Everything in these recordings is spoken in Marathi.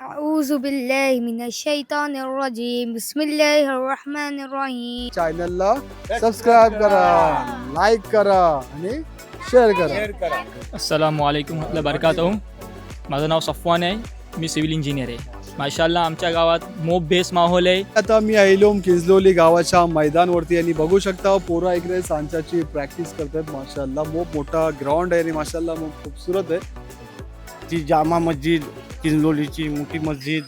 أعوذ بالله من الشيطان الرجيم بسم الله الرحمن الرحيم चॅनलला सबस्क्राईब करा, लाईक करा आणि शेअर करा. अस्सलामुअलैकुम वरहमतुल्लाहि वबरकातुहू. माझं नाव सफवान आहे. मी सिव्हिल इंजिनियर आहे. माशाल्लाह आमच्या गावात मोब बेस माहोल आहे. आता मी आईलोम किंजलोली गावाच्या मैदानवरती आणि बघू शकता पोरा इकडे सांच्याची प्रॅक्टिस करतात. माशाल्लाह मोब मोठा ग्राउंड आहे आणि माशाल्लाह मोब खूबसूरत आहे. ती जामा मस्जिद किंजलोलीची मोठी मस्जिद.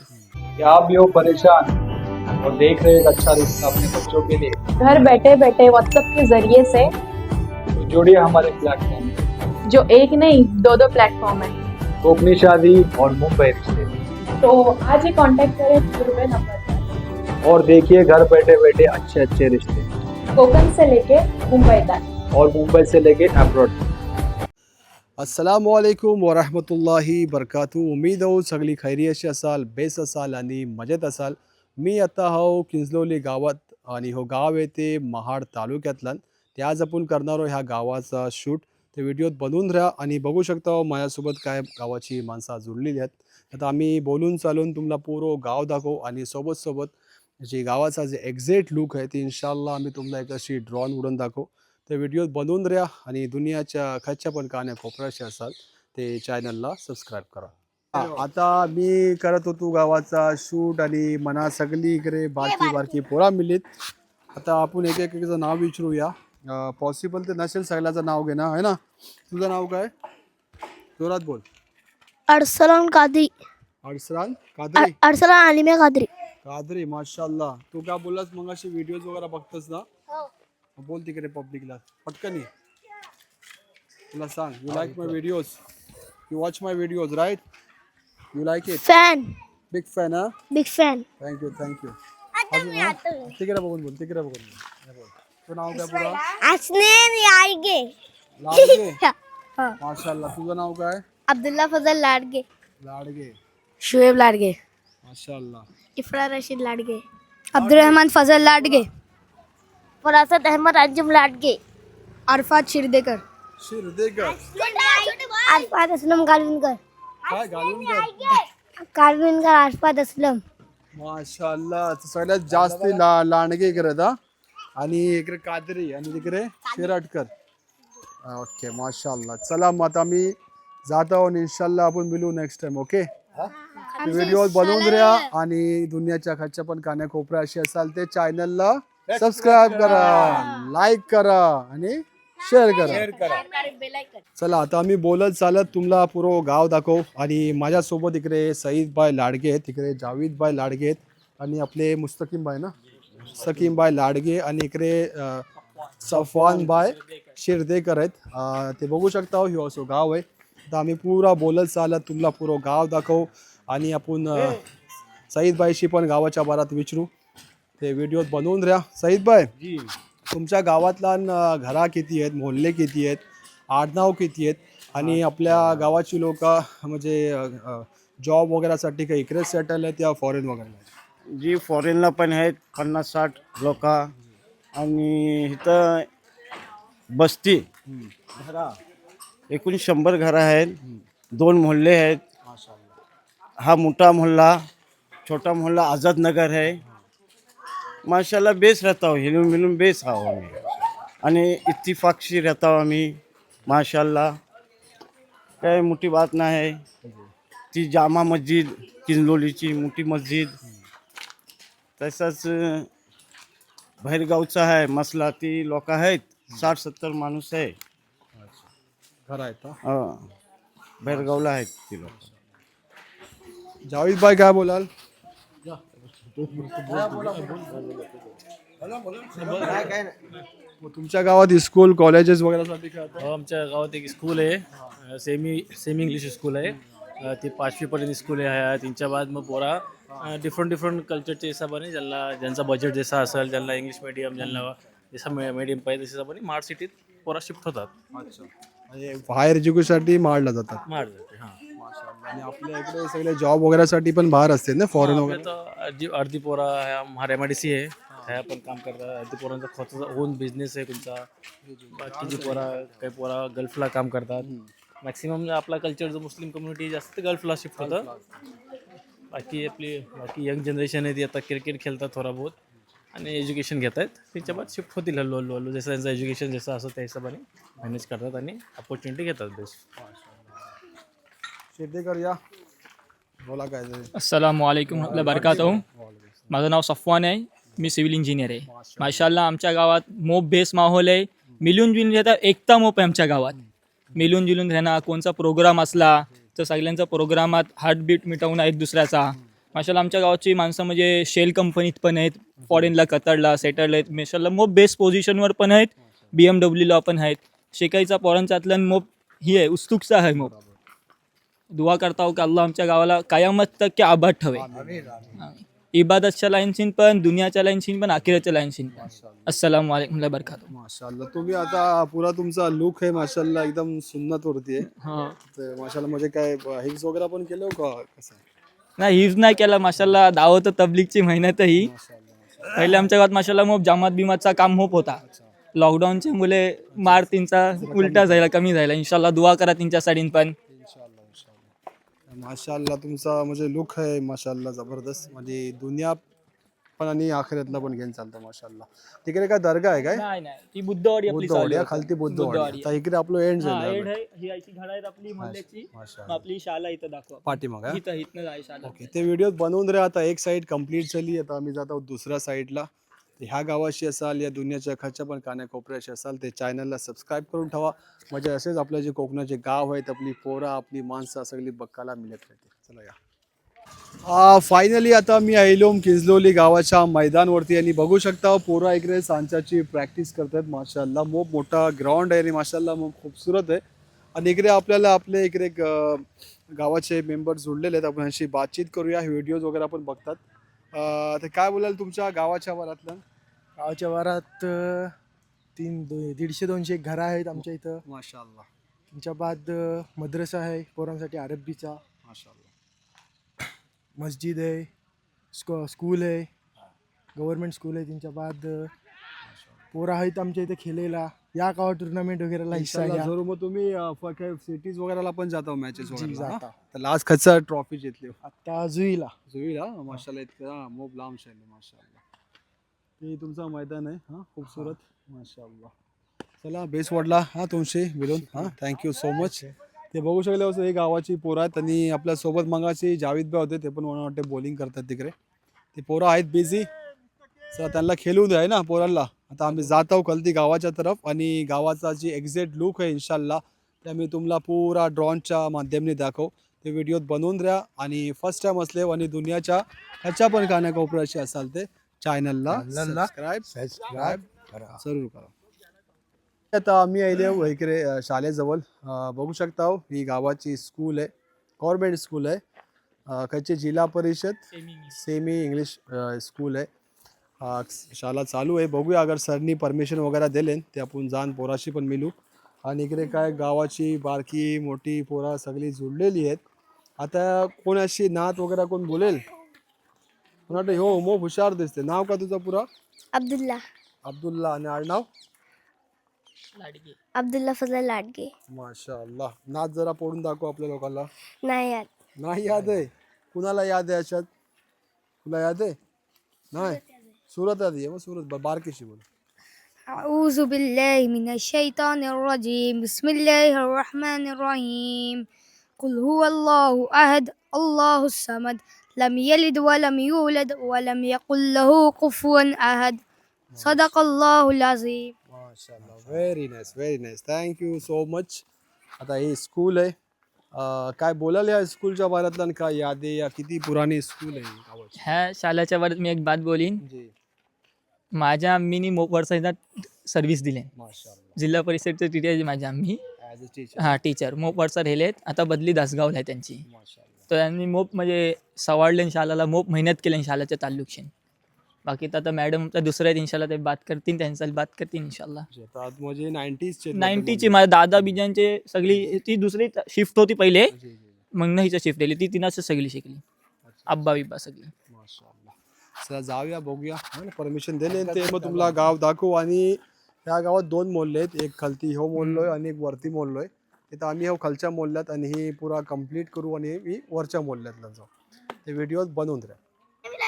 क्या आप भी हो परेशान और देख रहे हैं एक अच्छा रिश्ता अपने बच्चों के लिए, घर बैठे बैठे व्हाट्सएप के जरिए से तो जुड़िए हमारे प्लेटफॉर्म जो एक नहीं दो दो प्लेटफॉर्म है, कोकनी शादी और मुंबई रिश्ते, तो आज ही कांटेक्ट करें पूरे नंबर पर। और देखिए घर बैठे बैठे अच्छे अच्छे रिश्ते, कोकण से लेके मुंबई तक। और मुंबई से लेके अब्रॉड. अस्सलामुअलैकुम वरहमतुल्लाहि बरकातू. उम्मीद हो सगळी खैरियतशी असाल, बेस असाल आणि मजेत असाल. मी आता हो किंजलोली गावात आणि हो गाव आहे ते महाड तालुक्यातलं. ते आज आपण करणार आहोत ह्या गावाचा शूट. ते व्हिडिओत बनवून राहा आणि बघू शकता हो माझ्यासोबत काय गावाची माणसं जुळलेली आहेत. आता आम्ही बोलून चालून तुम्हाला पूर्ण गाव दाखवू आणि सोबत जे गावाचा जे एक्झॅक्ट लुक आहे ते इन्शाल्लाह आम्ही तुम्हाला एक अशी ड्रॉन उडून दाखवू. ते व्हिडिओ बनवून राहा आणि दुनियाच्या खायच्या पण कान्या कोपऱ्याचे असाल ते चॅनलला सबस्क्राईब करा. आता मी करत होतो गावाचा शूट आणि मना सगळी इकडे बारकी पोरा मिलीत. आता आपण एक एकचं नाव विचारूया. पॉसिबल ते नसेल सगळ्याचं नाव घे ना, आहे ना. तुझं नाव काय? जोरात बोल. अरसलान कादरी अरसलान कादरी. अरसलान आलिमे कादरी. कादरी माशाल्लाह. तू काय बोललास मग अशी व्हिडिओज वगैरे बघतोस ना? बोल तिकडे पब्लिकला पटकन ये. तुला सांग, you like my videos, you watch my videos right, you like it. Fan, big fan. हा, बिग फॅन. थँक्यू. तिकडे बघून बोल, तिकडे बघून बोल. तुझं नाव काय पुरा? असनेन लाडगे. लाडगे. माशाल्लाह. तुझं नाव काय? अब्दुल्ला फजल लाडगे. लाडगे. शुएब लाडगे. माशाल्लाह. इफ्रा रशीद लाडगे. अब्दुलरहमान फजल लाडगे. फरासत अहमद अंजुम लाडगे. अरफात शिरदेकर. शिरदेकर. अरफात असलम कालविनकर. काय घालून कर. कालविनकर अरफात असलम. माशाल्लाह. सगळ्यात जास्त लांडगे करत हा. आणि इकडे कादरी आणि तिकडे शिराटकर. ओके माशाल्लाह. चला मग आता मी जात आहोत. इन्शाल्लाह आपण मिळू नेक्स्ट टाइम. ओके. व्हिडिओ बनवून राहा आणि दुनियाच्या खालच्या पण कान्या कोपऱ्या अशी असाल ते चॅनलला सबस्क्राईब करा, लाईक करा आणि शेअर करा. चला आता आम्ही बोलत चालत तुम्हाला पूर्ण गाव दाखवू. आणि माझ्यासोबत इकडे सईदबाई लाडगे आहेत, तिकडे जावेदबाई लाडगे आहेत आणि आपले मुस्तकीमबाई ना, सकीमबाई लाडगे आणि इकडे सफवानबाई शिरदेकर आहेत. ते बघू शकता हो, हे असं गाव आहे. तर आम्ही पुरा बोलत चालत तुम्हाला पूर्ण गाव दाखवू आणि आपण सईदबाईशी पण गावाच्या बारात विचारू. ते व्हिडिओ बनवून राहा. सईदबाई, तुमच्या गावातला घरा किती आहेत, मोहल्ले किती आहेत, आडनाव किती आहेत आणि आपल्या गावाची लोक म्हणजे जॉब वगैरेसाठी काही इकडे सेटल आहेत या फॉरेन वगैरे? जी फॉरेनला पण आहेत 50-60 लोक. आणि इथं बस्ती घरा एकूण 100 घरं आहेत. 2 मोहल्ले आहेत. हा मोठा मोहल्ला, छोटा मोहल्ला आझाद नगर है. माशाल्लाह बेस रहता हूँ, हिलून मिलून बेस हा हूँ आणि इत्तिफाकशी रहता हूँ आम्ही. माशाल्लाह काय मोठी बात नाही आहे. ती जामा मस्जिद किंजलोलीची मोठी मस्जिद. तसंच बाहेरगावचा आहे मसला. ती लोक आहेत 60-70 माणूस आहे. घर आहेत. बाहेरगावला आहेत ती लोक. जावेदबाई काय बोलाल? तुमच्या गावात स्कूल कॉलेजेस वगैरेसाठी काय आता? आमच्या गावात एक स्कूल आहे, सेमी इंग्लिश स्कूल आहे. ती 5वीपर्यंत स्कूल आहे. त्यांच्या बाद मग पोरा डिफरंट कल्चरच्या हिशोबाने ज्यांचा बजेट जसा असेल, ज्यांना इंग्लिश मीडियम, ज्यांना जसा मीडियम पाहिजे तशा हिशोबाने महाड सिटीत पोरा शिफ्ट होतात. म्हणजे बाहेर एज्युकेशनसाठी मारला जातात. महाड जाते. हां. आणि आपल्या इकडे सगळे जॉब वगैरेसाठी पण बाहेर असते ना, फॉरेन वगैरे. तर अर्धी पोरा महाड MIDC आहे, ह्या पण काम करतात. अर्धी पोरांचा स्वतःचा ओन बिझनेस आहे तुमचा. बाकीची पोरा काही पोरा गल्फला काम करतात. मॅक्सिमम आपला कल्चर जो मुस्लिम कम्युनिटी जास्त गल्फला शिफ्ट होतं. बाकी यंग जनरेशन आहे ती आता क्रिकेट खेळतात थोडा बहुत आणि एज्युकेशन घेत आहेत. त्याच्या बाद शिफ्ट होतील हळूहळू जसं त्यांचं एज्युकेशन जसं असं त्या हिशोबाने मॅनेज करतात आणि अपॉर्च्युनिटी घेतात बेस्ट. शेतेकर या बोला काय तरी. अस्सलामुअलैकुम वरहमतुल्लाहि वबरकातुहू. माझं नाव सफवान आहे. मी सिव्हिल इंजिनियर आहे. माशाल्लाह आमच्या गावात मोप बेस माहोल आहे. मिळून जुळून राहता एकता मोप आहे आमच्या गावात. मिळून जुळून राहणं कोणचा प्रोग्राम असला तर सगळ्यांचा प्रोग्रामात हार्टबीट मिटवणं एक दुसऱ्याचा. माशाल्लाह आमच्या गावाची माणसं म्हणजे शेल कंपनीत पण आहेत, फॉरेनला कतारला सेटल आहेत. माशाल्लाह मोप बेस्ट पोझिशनवर पण आहेत, BMW पण आहेत. शिकायचा पोरांच्यातल्या मोप ही आहे उत्सुकता आहे मोप. दुआ करता हो की अल्लाह आमच्या गावाला कयामत तक के आबाद ठेवे. इबादतच्या लाईनशीन पण, दुनियाच्या लाईनशीन पण, आखिराच्या लाईनशीन पण. अस्सलामु अलैकुम व बरकातुहू. माशाल्लाह तुम्ही आता पुरा तुमचा लुक आहे माशाल्लाह एकदम सुन्नत वरती आहे. हां तर माशाल्लाह म्हणजे काय हिल्स वगैरे पण केलं का कसं? नाही हिज नाही केला माशाल्लाह. दावत तबलीगची मेहनत ही पहिले आमच्या गावात माशाल्लाह मोप जमात बिमातचा काम होप होता. लॉकडाऊनचे मुले मार तीनचा उलटा जायला कमी झाला. इंशाल्लाह दुआ करा तीनच्यासाठी पण. माशाल्लाह तुमचा म्हणजे लुक आहे माशाल्लाह जबरदस्त. म्हणजे दुनिया पण आणि आखिरातला पण घेऊन चालतं माशाल्लाह. तिकडे काय दर्गा आहे काय? नाही नाही ती बुद्धवाडी आपली बुद्धवाडी आहे, खालती बुद्धवाडी. आता इकडे आपलं एंड हा झालं एड आहे. ही अशी घडा आहेत आपली मोहल्ल्याची. माशाल्लाह. आपली शाळा इथं दाखवा. पाठीमाग आहे. इथं इथनं जाय शाळा. ओके ते व्हिडिओ बनवून रे. आता एक साईड कंप्लीट झाली. आता आम्ही जात आहोत दुसऱ्या साईडला. ह्या गावाशी असाल या दुनियाच्या खालच्या पण कानाकोपऱ्याशी असाल ते चॅनलला सबस्क्राईब करून ठेवा. म्हणजे असेच आपले जे कोकणाचे गाव आहेत आपली पोरं आपली माणसं सगळी बघायला मिळत राहते. चला या फायनली आता मी आयलो किंजलोली गावाच्या मैदानवरती आणि बघू शकता पोरं इकडे सांच्याची प्रॅक्टिस करतात. माशाल्लाह मोप मोठा ग्राउंड आहे आणि माशाल्लाह मोप खूपसूरत आहे. आणि इकडे आपल्याला आपले इकडे गावाचे मेंबर जोडलेले आहेत. आपण ह्यांशी बातचीत करूया. व्हिडिओज वगैरे आपण बघतात. तर काय बोलाल तुमच्या गावाच्या वरातलं? गावाच्या वारात 150-200 घरं आहेत आमच्या इथं. माशाल्लाह. त्यांच्या बाद मद्रसा आहे पोरांसाठी अरबीचा. माशाल्लाह. मस्जिद आहे, स्कूल आहे, गव्हर्नमेंट स्कूल आहे. त्यांच्या बाद पोरं आहेत आमच्या इथे खेळायला. या गावा टुर्नामेंट वगैरेला हिस्सा घ्या. जरूर मग तुम्ही काय सिटीज वगैरेला पण जाता मॅचेस वगैरे जाता. तर लास्ट खचा ट्रॉफी जितली आता जुईला जुईला. माशाल्लाह इतकं मोब लांब शैली माशाल्लाह. ते तुमचं मैदान आहे हां खूपसूरत माशाल्लाह. चला बेस्ट वाटला हां तुमशी मिळून. हां थँक्यू सो मच. ते बघू शकले असं हे गावाची पोरं आहेत आणि आपल्यासोबत मगाशी जावेद भाई होते ते पण मला वाटते बॉलिंग करतात तिकडे. ते पोरं आहेत बिझी. चला त्यांना खेळू द्या ना पोरांना. आता आम्ही जात आहोत कलती गावाच्या तरफ आणि गावाचा जी एक्झॅक्ट लुक आहे इन्शाल्लाह ते मी तुम्हाला पुरा ड्रोनच्या माध्यमाने दाखव. ते व्हिडिओत बनवून द्या आणि फर्स्ट टाइम असले आणि दुनियाच्या ह्याच्या पण कानाकोपऱ्याशी असाल ते चॅनलला सबस्क्राईब जरूर करा. आता आम्ही आले इकडे शाळेजवळ. बघू शकता ही गावाची स्कूल आहे, गव्हर्नमेंट स्कूल आहे. कच्चे जिल्हा परिषद सेमी इंग्लिश स्कूल आहे. शाळा चालू आहे. बघूया अगर सरनी परमिशन वगैरे दिले ते आपण जाण पोराशी पण मिळू. आणि इकडे काय गावाची बारकी मोठी पोरा सगळी जुळलेली आहेत. आता कोणाशी नात वगैरे कोण बोलेल? कोणाकडे हो मग हुशार दिसते. नाव का तुझं पुरा? अब्दुल्ला. अब्दुल्ला. आणि आडनाव? अब्दुल्ला फजल लाडगे. माशाअल्लाह. नात जरा पडून दाखव आपल्या लोकांना. नाही याद. नाही याद आहे? कुणाला याद आहे अशात? तुला याद आहे? नाही सूरत आधी मग सूरत बारकीशी बोल. أعوذ بالله من الشيطان الرجيم بسم الله الرحمن الرحيم قل هو الله أحد الله الصمد لم يلد ولم يولد ولم يكن له كفوا أحد صدق الله العظيم. माशाअल्लाह. Very nice very nice. Thank you so much. आता ही स्कूल आहे. काय बोलाल या स्कूलच्या बारातला आणि काय याद आहे या किती पुराणी स्कूल आहे गावाची? ह्या शाळेच्या बाबत मी एक बात बोलीन. जी. माझ्या आम्ही मोपवरचा सर्व्हिस दिले. माशाअल्लाह. जिल्हा परिषदचे टीचर आहे माझ्या आम्ही. As a teacher. हां टीचर मोपवरचा राहिलेत. आता बदली दासगावला आहे त्यांची. माशाअल्लाह. तर त्यांनी मोप म्हणजे सवाडलेन शाळेला मोप मेहनत केली शाळेच्या तालुकशीन. बाकी तर आता मॅडम तर दुसऱ्या आहेत इंशाल्लाह ते बात करतील त्यांचा बात करतील इंशाल्लाह. आता म्हणजे 90ची माझ्या दादा बिजांचे सगळी ती दुसरी शिफ्ट होती पहिले मग नाही शिफ्ट केली ती तिनाच सगळी शिकली. अब्बा बिब्बा सगळी. माशाअल्लाह. चला जाऊया बघूया. परमिशन दिले ते मग तुम्हाला गाव दाखवू. आणि ह्या गावात 2 मोहल्ले आहेत. एक खालती हो मोहल्लो आहे आणि एक वरती मोहल्लो आहे. तिथं आम्ही हो खालच्या मोहल्ल्यात आणि ही पुरा कंप्लीट करू आणि मी वरच्या मोहल्ल्यातला जाऊ. ते व्हिडिओ बनवून राहा.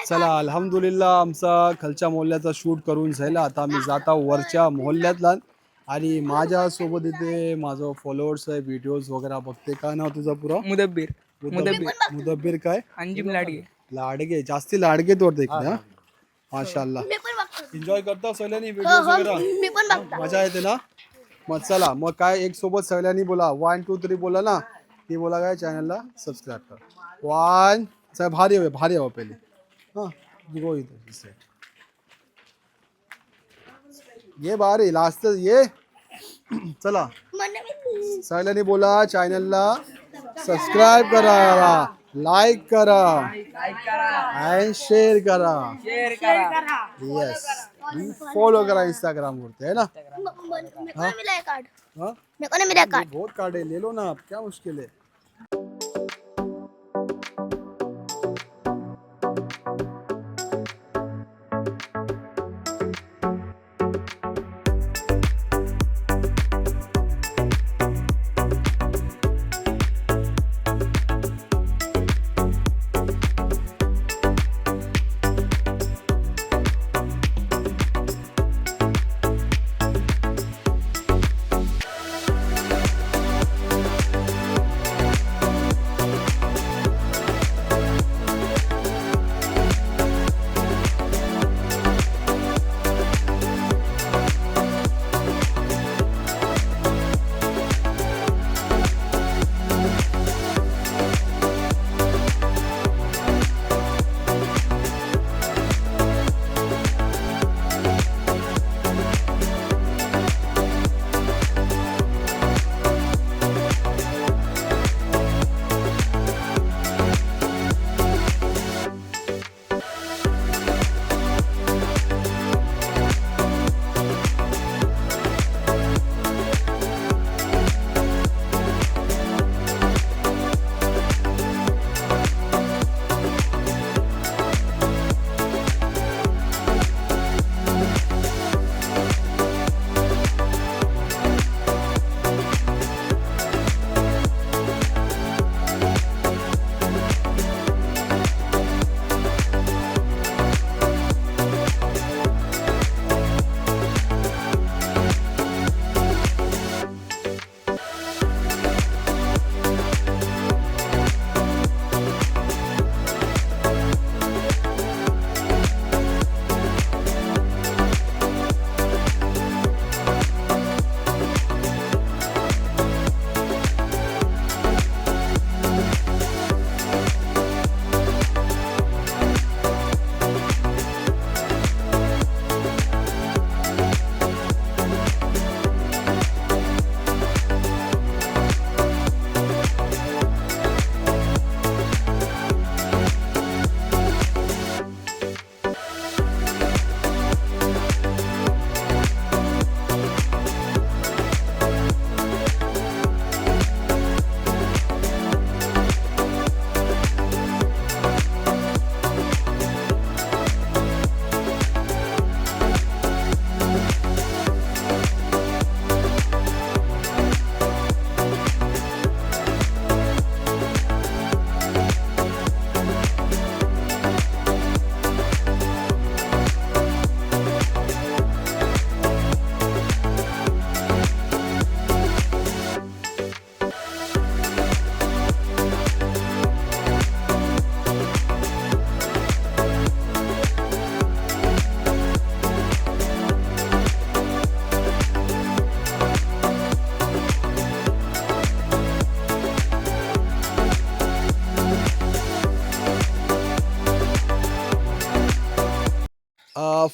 चला अल्हम्दुलिल्लाह आमचा खालच्या मोहल्ल्याचा शूट करून झाला. आता आम्ही जाता वरच्या मोहल्ल्यातला आणि माझ्यासोबत इथे माझं फॉलोअर्स आहे, व्हिडिओज वगैरे बघते. काय नाव तुझं पुरं? मुदब्बीर मुदब्बीर काय? अंजिम लाडगे. लाडगे, जास्ती लाडगे तोडते इकडे हा. माशाल्लाह. एन्जॉय करता सगळ्यांनी व्हिडिओ वगैरे? मजा येते ना? मग चला मग काय एक सोबत सगळ्यांनी बोला 1 2 3 बोला ना. ती बोला काय चॅनलला सबस्क्राईब कर. 1 चल भारी हो पहिले हां गो इथे ये भारी लास्ट ये. चला सगळ्यांनी बोला चॅनलला सबस्क्राईब करा, लाईक करा आणि शेअर करा. येस फॉलो करा इंस्टाग्राम वरती है ना. हाँ बहुत कार्ड है, ले लो ना आप, क्या मुश्किल है.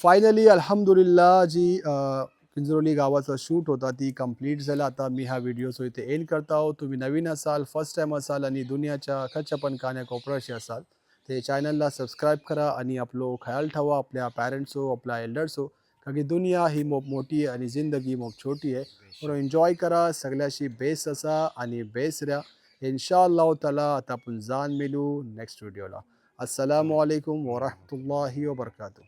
फायनली अल्हम्दुलिल्लाह जी पिंजरोली गावाचा शूट होता ती कंप्लीट झाला. आता मी हा व्हिडिओ इथे एंड करता आहोत. तुम्ही नवीन असाल, फर्स्ट टाइम असाल आणि दुनियाच्या खच्या पण कान्याकोपऱ्याशी असाल ते चॅनलला सबस्क्राईब करा आणि आपलो ख्याल ठेवा, आपल्या पॅरेंट्स हो, आपल्या एल्डर्स हो, कारण की दुनिया ही मोप मोठी आहे आणि जिंदगी मोप छोटी आहे. म्हणून एन्जॉय करा, सगळ्याशी बेस्ट असा आणि बेस्ट राहा. इन्शाअल्लाह ताला आता आपण जाण मिळू नेक्स्ट व्हिडिओला. अस्सलामु अलैकुम वरहमतुल्लाहि वबरकातुह.